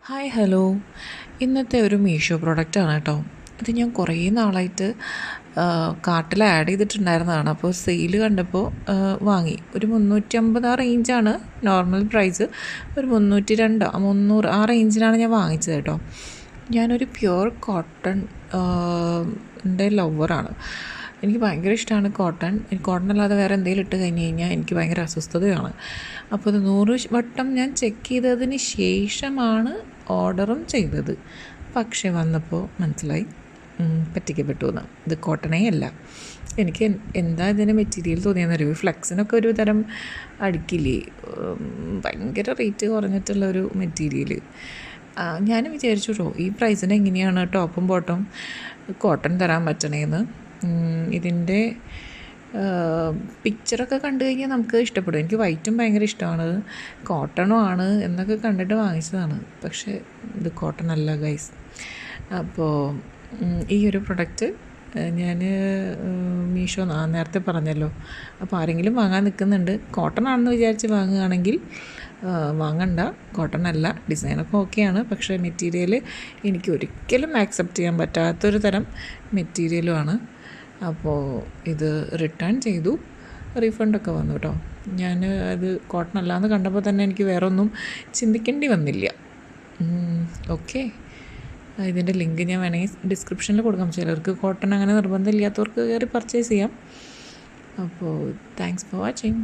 Hi hello. ഇന്നത്തെ ഒരു മീഷോ പ്രൊഡക്റ്റാണ് കേട്ടോ. ഇത് ഞാൻ കുറേ നാളായിട്ട് കാർട്ടിൽ ആഡ് ചെയ്തിട്ടുണ്ടായിരുന്നതാണ്. അപ്പോൾ സെയിൽ കണ്ടപ്പോൾ വാങ്ങി. ഒരു 350 ആ റേഞ്ചാണ് നോർമൽ പ്രൈസ്. ഒരു 302 300 ആ റേഞ്ചിനാണ് ഞാൻ വാങ്ങിച്ചത് കേട്ടോ. ഞാനൊരു പ്യുവർ കോട്ടൺ ൻ്റെ ലവറാണ്. എനിക്ക് ഭയങ്കര ഇഷ്ടമാണ് കോട്ടൺ. കോട്ടൺ അല്ലാതെ വേറെ എന്തെങ്കിലും ഇട്ട് കഴിഞ്ഞ് കഴിഞ്ഞാൽ എനിക്ക് ഭയങ്കര അസ്വസ്ഥതയാണ്. അപ്പോൾ ഇത് 100 വട്ടം ഞാൻ ചെക്ക് ചെയ്തതിന് ശേഷമാണ് ഓർഡറും ചെയ്തത്. പക്ഷേ വന്നപ്പോൾ മനസ്സിലായി പറ്റിക്കപ്പെട്ടു എന്ന്. ഇത് കോട്ടണേ അല്ല. എനിക്ക് എന്താ ഇതിന് മെറ്റീരിയൽ തോന്നിയെന്നറിയോ, ഫ്ലെക്സിനൊക്കെ ഒരു തരം അടിക്കില്ലേ, ഭയങ്കര റേറ്റ് കുറഞ്ഞിട്ടുള്ളൊരു മെറ്റീരിയൽ. ഞാൻ വിചാരിച്ചു കേട്ടോ, ഈ പ്രൈസിന് എങ്ങനെയാണ് ടോപ്പും ബോട്ടും കോട്ടൺ തരാൻ പറ്റണേന്ന്. ഇതിൻ്റെ പിക്ചറൊക്കെ കണ്ടു കഴിഞ്ഞാൽ നമുക്ക് ഇഷ്ടപ്പെടും. എനിക്ക് വൈറ്റും ഭയങ്കര ഇഷ്ടമാണ്, കോട്ടണും ആണ് എന്നൊക്കെ കണ്ടിട്ട് വാങ്ങിച്ചതാണ്. പക്ഷേ ഇത് കോട്ടൺ അല്ല ഗൈസ്. അപ്പോൾ ഈ ഒരു പ്രൊഡക്റ്റ് ഞാൻ മീഷോ നേരത്തെ പറഞ്ഞല്ലോ. അപ്പോൾ ആരെങ്കിലും വാങ്ങാൻ നിൽക്കുന്നുണ്ട്, കോട്ടൺ ആണെന്ന് വിചാരിച്ച് വാങ്ങുകയാണെങ്കിൽ വാങ്ങണ്ട. കോട്ടൺ അല്ല. ഡിസൈനൊക്കെ ഓക്കെയാണ്, പക്ഷേ മെറ്റീരിയൽ എനിക്ക് ഒരിക്കലും ആക്സെപ്റ്റ് ചെയ്യാൻ പറ്റാത്തൊരു തരം മെറ്റീരിയലുമാണ്. അപ്പോൾ ഇത് റിട്ടേൺ ചെയ്തു. റീഫണ്ടൊക്കെ വന്നു കേട്ടോ. ഞാൻ അത് കോട്ടൺ അല്ലാന്ന് കണ്ടപ്പോൾ തന്നെ എനിക്ക് വേറെ ഒന്നും ചിന്തിക്കേണ്ടി വന്നില്ല. ഓക്കെ, ഇതിൻ്റെ ലിങ്ക് ഞാൻ വേണമെങ്കിൽ ഡിസ്ക്രിപ്ഷനിൽ കൊടുക്കാം. ചിലർക്ക് കോട്ടൺ അങ്ങനെ നിർബന്ധമില്ലാത്തവർക്ക് കയറി പർച്ചേസ് ചെയ്യാം. അപ്പോൾ താങ്ക്സ് ഫോർ വാച്ചിങ്.